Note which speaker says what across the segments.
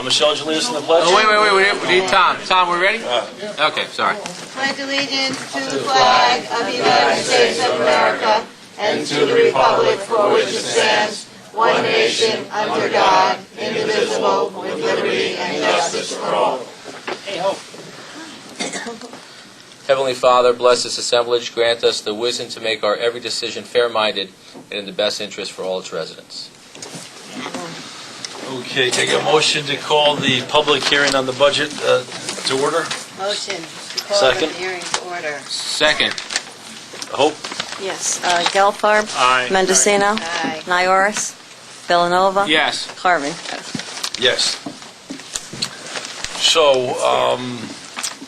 Speaker 1: Michelle, would you lead us in the pledge?
Speaker 2: Oh, wait. We need Tom. Tom, we ready? Okay, sorry.
Speaker 3: Pledge allegiance to the flag of the United States of America and to the republic for which it stands, one nation, under God, indivisible, with liberty and justice for all.
Speaker 2: Heavenly Father, bless this assemblage. Grant us the wisdom to make our every decision fair-minded and in the best interest for all its residents.
Speaker 1: Okay, take a motion to call the public hearing on the budget to order.
Speaker 3: Motion to call
Speaker 1: Second.
Speaker 3: the hearing to order.
Speaker 2: Second.
Speaker 1: Hope.
Speaker 4: Yes. Gelfarb.
Speaker 1: Aye.
Speaker 4: Mendocino.
Speaker 3: Aye.
Speaker 4: Nioris. Villanova.
Speaker 2: Yes.
Speaker 4: Carmen.
Speaker 1: Yes. So,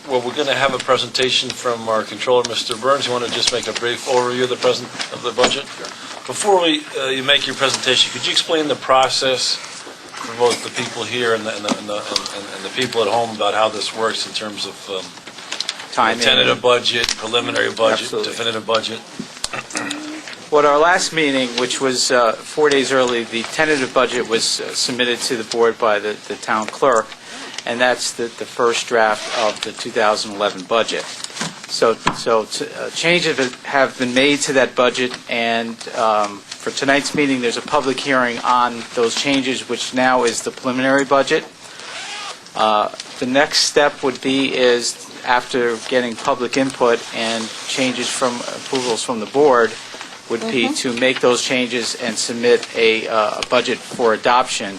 Speaker 1: well, we're going to have a presentation from our controller, Mr. Byrnes. You want to just make a brief overview of the budget? Before you make your presentation, could you explain the process for both the people here and the people at home about how this works in terms of
Speaker 5: Timing.
Speaker 1: tentative budget, preliminary budget,
Speaker 5: Absolutely.
Speaker 1: definitive budget?
Speaker 5: Well, at our last meeting, which was 4 days early, the tentative budget was submitted to the board by the town clerk, and that's the first draft of the 2011 budget. So changes have been made to that budget, and for tonight's meeting, there's a public hearing on those changes, which now is the preliminary budget. The next step would be is, after getting public input and changes from approvals from the board, would be to make those changes and submit a budget for adoption,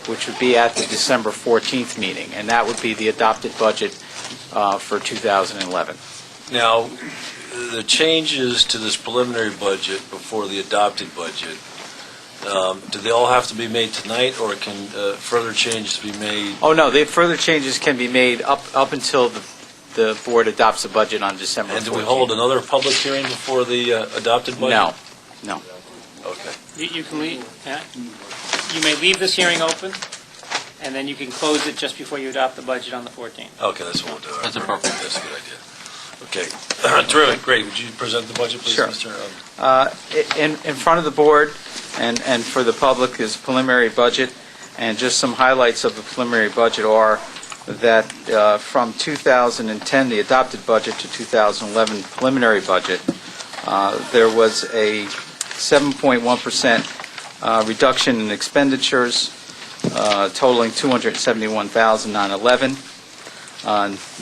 Speaker 5: which would be at the December 14th meeting, and that would be the adopted budget for 2011.
Speaker 1: Now, the changes to this preliminary budget before the adopted budget, do they all have to be made tonight, or can further changes be made?
Speaker 5: Oh, no, the further changes can be made up until the board adopts the budget on December 14th.
Speaker 1: And do we hold another public hearing before the adopted budget?
Speaker 5: No.
Speaker 1: Okay.
Speaker 6: You can leave, you may leave this hearing open, and then you can close it just before you adopt the budget on the 14th.
Speaker 1: Okay, that's what we'll do.
Speaker 2: That's appropriate.
Speaker 1: That's a good idea. Okay, terrific, great. Would you present the budget, please,
Speaker 5: Sure.
Speaker 1: Mr.
Speaker 5: In front of the board and for the public is preliminary budget, and just some highlights of the preliminary budget are that from 2010, the adopted budget, to 2011 preliminary budget, there was a 7.1% reduction in expenditures, totaling $271,911.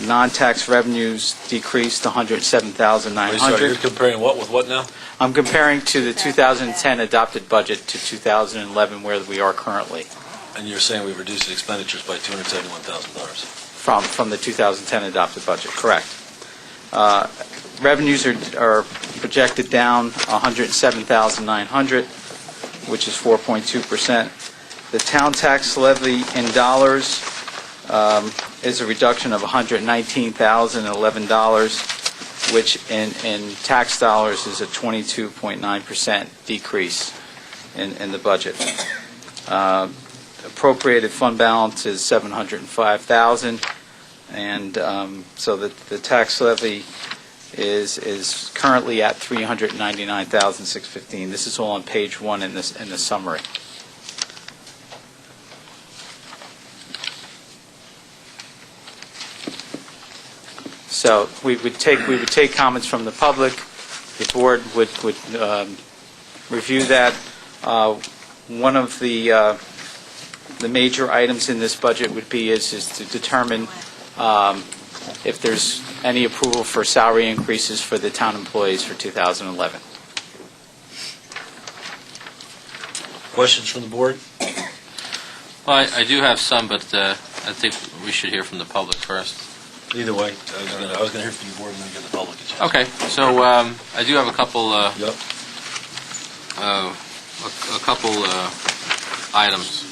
Speaker 5: Non-tax revenues decreased to $107,900.
Speaker 1: Sorry, you're comparing what with what now?
Speaker 5: I'm comparing to the 2010 adopted budget to 2011, where we are currently,
Speaker 1: And you're saying we've reduced the expenditures by $271,000.
Speaker 5: from the 2010 adopted budget, correct. Revenues are projected down $107,900, which is 4.2%. The town tax levy in dollars is a reduction of $119,011, which in tax dollars is a 22.9% decrease in the budget. Appropriated fund balance is $705,000, and so the tax levy is currently at $399,615. This is all on page 1 in the summary. So we would take comments from the public. The board would review that. One of the major items in this budget would be is to determine if there's any approval for salary increases for the town employees for 2011.
Speaker 1: Questions from the board?
Speaker 2: Well, I do have some, but I think we should hear from the public first.
Speaker 1: Either way, I was going to hear from the board and then get the public a chance.
Speaker 2: Okay, so I do have a couple
Speaker 1: Yep.
Speaker 2: items.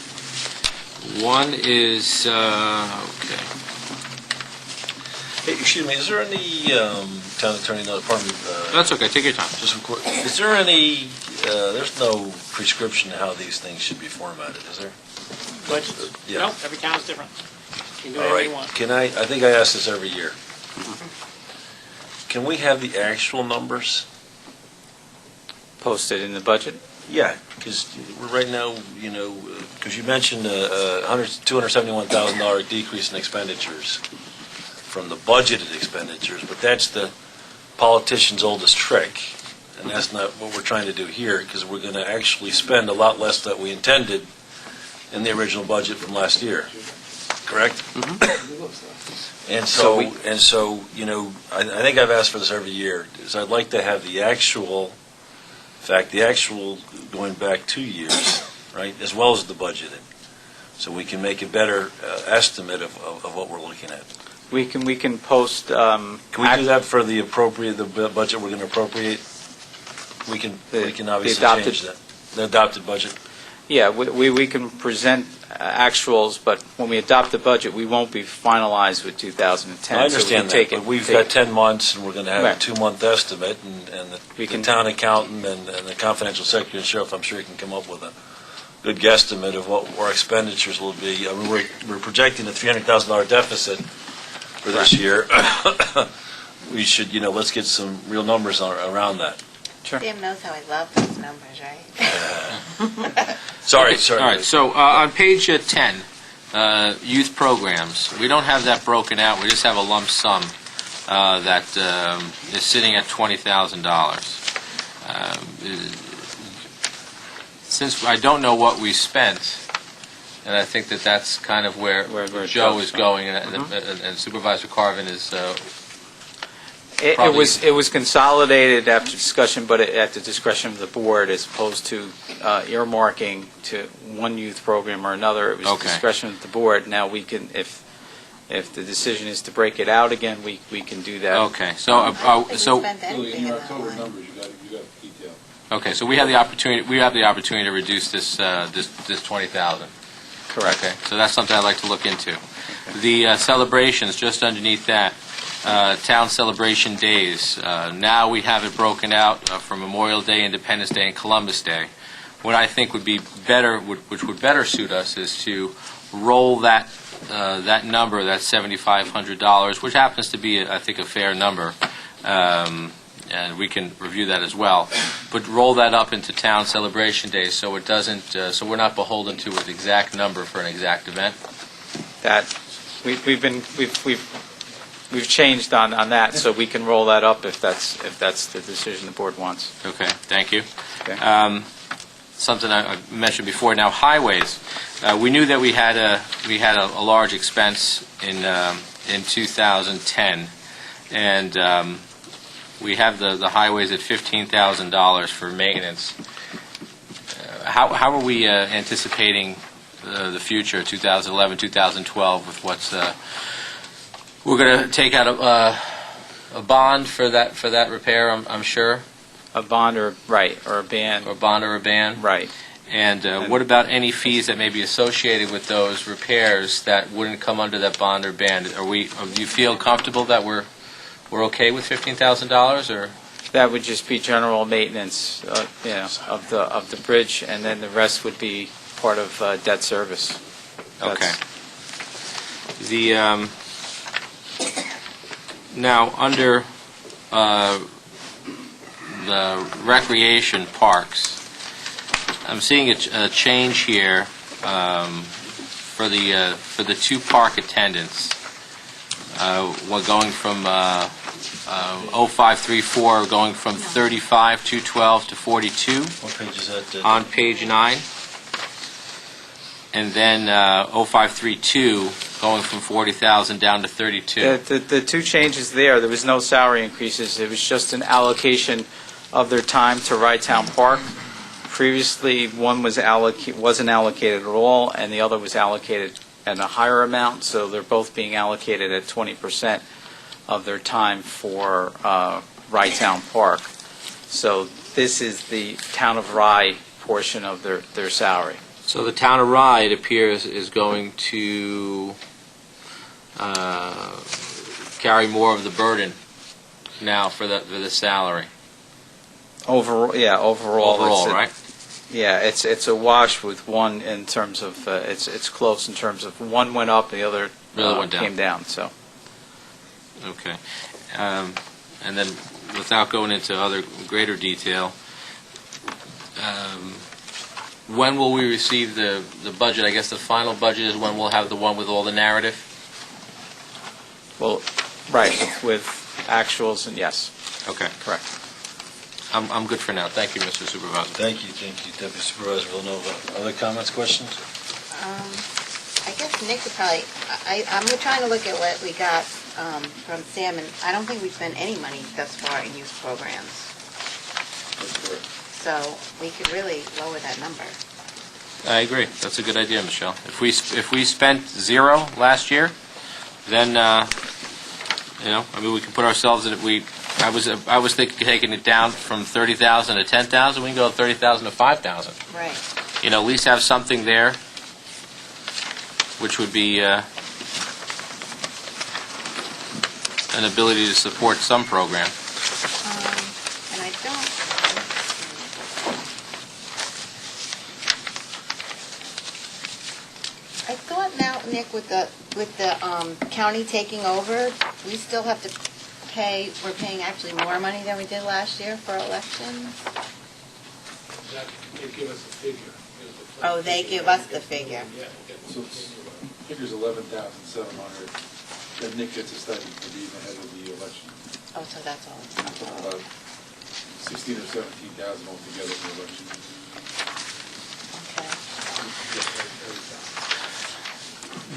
Speaker 2: One is okay.
Speaker 1: Hey, excuse me, is there any town attorney, no, pardon me,
Speaker 2: That's okay. Take your time.
Speaker 1: just real quick, is there any, there's no prescription how these things should be formatted, is there?
Speaker 6: Budgets?
Speaker 1: Yeah.
Speaker 6: No, every town is different. You can do
Speaker 1: All
Speaker 6: whatever
Speaker 1: right,
Speaker 6: you want.
Speaker 1: can I think I ask this every year. Can we have the actual numbers?
Speaker 5: Posted in the budget?
Speaker 1: Yeah, because right now, because you mentioned a $271,000 decrease in expenditures from the budgeted expenditures, but that's the politician's oldest trick, and that's not what we're trying to do here, because we're going to actually spend a lot less than we intended in the original budget from last year, correct? And so, I think I've asked for this every year, is I'd like to have the actual going back 2 years, right, as well as the budgeted, so we can make a better estimate of what we're looking at.
Speaker 5: We can post.
Speaker 1: Can we do that for the budget we're going to appropriate? We can obviously
Speaker 5: adopted-
Speaker 1: change that. The adopted budget.
Speaker 5: Yeah, we can present actuals, but when we adopt the budget, we won't be finalized with 2010.
Speaker 1: I understand that, but we've got 10 months, and we're going to have a
Speaker 5: Right.
Speaker 1: 2-month estimate, and
Speaker 5: We
Speaker 1: the
Speaker 5: can-
Speaker 1: town accountant and the confidential secretary and sheriff, I'm sure he can come up with a good guesstimate of what our expenditures will be. I mean, we're projecting a $300,000 deficit for this year. We should, let's get some real numbers around that.
Speaker 3: Tim knows how I love those numbers, right?
Speaker 1: Sorry.
Speaker 2: All right, so on page 10, youth programs, we don't have that broken out, we just have a lump sum that is sitting at $20,000. Since I don't know what we spent, and I think that's kind of where Joe is going, and Supervisor Carvin is...
Speaker 5: It was consolidated after discussion, but at the discretion of the board, as opposed to earmarking to one youth program or another. It was
Speaker 2: Okay.
Speaker 5: discretion of the board. Now we can, if the decision is to break it out again, we can do that.
Speaker 2: Okay, so
Speaker 3: Spent anything in that line.
Speaker 1: numbers, you got detail.
Speaker 2: okay, so we have the opportunity to reduce this 20,000.
Speaker 5: Correct.
Speaker 2: Okay, so that's something I'd like to look into. The celebrations, just underneath that, town celebration days. Now we have it broken out for Memorial Day, Independence Day, and Columbus Day. What I think would be better, which would better suit us, is to roll that number, that $7,500, which happens to be, I think, a fair number, and we can review that as well. But roll that up into town celebration days, so it doesn't, so we're not beholden to an exact number for an exact event.
Speaker 5: That we've changed on that, so we can roll that up if that's the decision the board wants.
Speaker 2: Okay, thank you.
Speaker 5: Okay.
Speaker 2: Something I mentioned before. Now, highways. We knew that we had a large expense in 2010, and we have the highways at $15,000 for maintenance. How are we anticipating the future, 2011, 2012, with what's we're going to take out a bond for that repair, I'm sure,
Speaker 5: A bond or a ban.
Speaker 2: or bond or a ban.
Speaker 5: Right.
Speaker 2: And what about any fees that may be associated with those repairs that wouldn't come under that bond or ban? Do you feel comfortable that we're okay with $15,000, or?
Speaker 5: That would just be general maintenance, of the bridge, and then the rest would be part of debt service.
Speaker 2: Okay. Now, under the recreation parks, I'm seeing a change here for the two park attendants. We're going from 0534, going from 35,212 to 42
Speaker 1: What page is that?
Speaker 2: on page 9. And then 0532, going from 40,000 down to 32.
Speaker 5: The two changes there was no salary increases. It was just an allocation of their time to Rye-Town Park. Previously, one wasn't allocated at all, and the other was allocated at a higher amount, so they're both being allocated at 20% of their time for Rye-Town Park. So this is the Town of Rye portion of their salary.
Speaker 2: So the town of Rye, it appears, is going to carry more of the burden now for the salary.
Speaker 5: Overall,
Speaker 2: Overall,
Speaker 5: it's
Speaker 2: right?
Speaker 5: Yeah, it's a wash with one in terms of it's close in terms of one went up, the other
Speaker 2: Went down.
Speaker 5: came down. So
Speaker 2: Okay. And then, without going into other greater detail, When will we receive the budget? I guess the final budget is when we'll have the one with all the narrative?
Speaker 5: Well, right, with actuals, and yes,
Speaker 2: Okay.
Speaker 5: correct.
Speaker 2: I'm good for now. Thank you, Mr. Supervisor.
Speaker 1: Thank you, Deputy Supervisor Villanova. Other comments, questions?
Speaker 3: I guess Nick could probably, I'm trying to look at what we got from Sam, and I don't think we spent any money thus far in youth programs. So we could really lower that number.
Speaker 2: I agree. That's a good idea, Michelle. If we spent zero last year, then we can put ourselves in. I was thinking taking it down from 30,000 to 10,000. We can go 30,000 to 5,000.
Speaker 3: Right.
Speaker 2: At least have something there, which would be an ability to support some program.
Speaker 3: And I don't. I thought now, Nick, with the county taking over, we still have to pay. We're paying actually more money than we did last year for elections.
Speaker 7: They give us a figure.
Speaker 3: Oh, they give us the figure.
Speaker 7: Yeah, so figure's 11,700. Then Nick gets a stipend for being ahead of the election.
Speaker 3: Oh, so that's all.
Speaker 7: About 16 or 17,000 altogether for the election.
Speaker 3: Okay.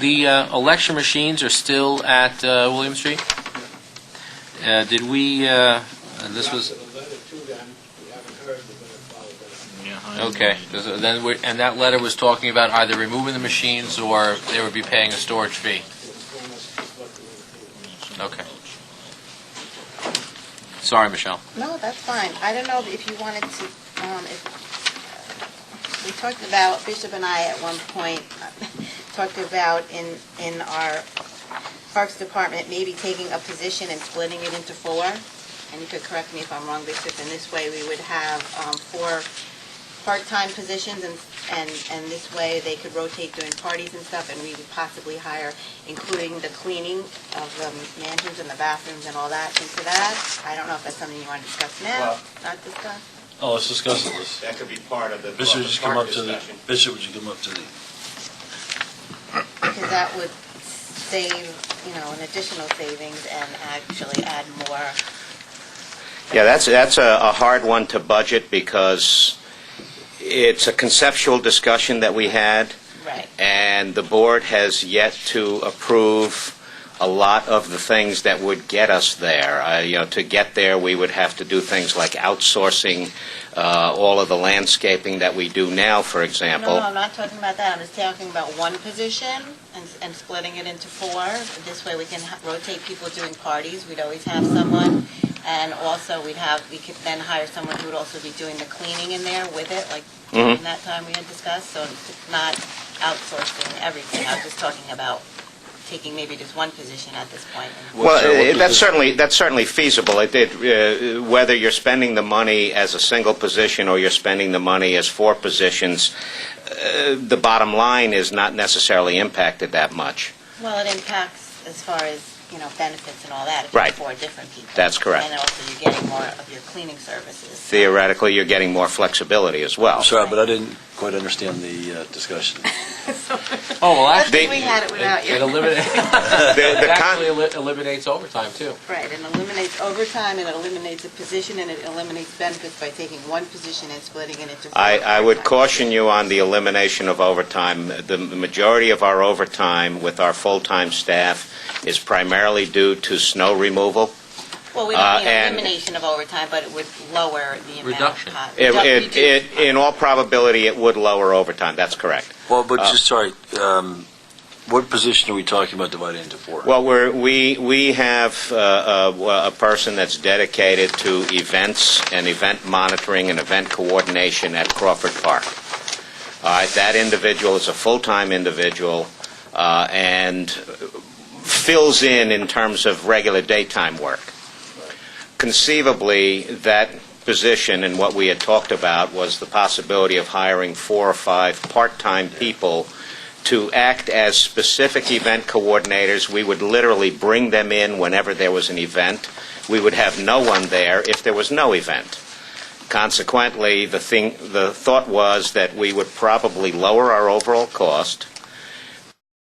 Speaker 2: The election machines are still at William Street? Did we, this was... Okay, and that letter was talking about either removing the machines or they would be paying a storage fee. Okay. Sorry, Michelle.
Speaker 3: No, that's fine. I don't know if you wanted to, we talked about, Bishop and I at one point, talked about in our Parks Department, maybe taking a position and splitting it into four. And you could correct me if I'm wrong, Bishop, and this way we would have four part-time positions, and this way they could rotate during parties and stuff, and we would possibly hire, including the cleaning of the mansions and the bathrooms and all that into that. I don't know if that's something you want to discuss now, not discuss?
Speaker 1: Oh, let's discuss this.
Speaker 8: That could be part of the
Speaker 1: Bishop, would you come up to the,
Speaker 8: discussion.
Speaker 1: Bishop, would you come up to the,
Speaker 3: Because that would save, an additional savings and actually add more.
Speaker 8: Yeah, that's a hard one to budget because it's a conceptual discussion that we had,
Speaker 3: Right.
Speaker 8: and the board has yet to approve a lot of the things that would get us there. To get there, we would have to do things like outsourcing all of the landscaping that we do now, for example.
Speaker 3: No, I'm not talking about that. I'm just talking about one position and splitting it into four. This way we can rotate people doing parties. We'd always have someone. And also we could then hire someone who would also be doing the cleaning in there with it, like in that time we had discussed. So it's not outsourcing everything. I was just talking about taking maybe just one position at this point.
Speaker 8: Well, that's certainly feasible. Whether you're spending the money as a single position or you're spending the money as four positions, the bottom line is not necessarily impacted that much.
Speaker 3: Well, it impacts as far as, benefits and all that. If
Speaker 8: Right.
Speaker 3: it's four different people.
Speaker 8: That's correct.
Speaker 3: And also you're getting more of your cleaning services.
Speaker 8: Theoretically, you're getting more flexibility as well.
Speaker 1: I'm sorry, but I didn't quite understand the discussion.
Speaker 2: Oh, well,
Speaker 3: I
Speaker 2: actually,
Speaker 3: think we had it without
Speaker 2: it
Speaker 3: you.
Speaker 2: eliminates,
Speaker 8: The
Speaker 2: it
Speaker 8: con-
Speaker 2: actually eliminates overtime, too.
Speaker 3: Right, it eliminates overtime, and it eliminates a position, and it eliminates benefits by taking one position and splitting it into four.
Speaker 8: I would
Speaker 3: part-time
Speaker 8: caution you on the elimination of overtime. The majority of our overtime with our full-time staff is primarily due to snow removal.
Speaker 3: Well, we don't need
Speaker 8: and-
Speaker 3: elimination of overtime, but it would lower the amount
Speaker 2: Reduction.
Speaker 3: of...
Speaker 8: In all probability, it would lower overtime. That's correct.
Speaker 1: Well, but sorry, what position are we talking about dividing into four?
Speaker 8: Well, we have a person that's dedicated to events and event monitoring and event coordination at Crawford Park. That individual is a full-time individual and fills in terms of regular daytime work. Conceivably, that position and what we had talked about was the possibility of hiring 4 or 5 part-time people to act as specific event coordinators. We would literally bring them in whenever there was an event. We would have no one there if there was no event. Consequently, the thought was that we would probably lower our overall cost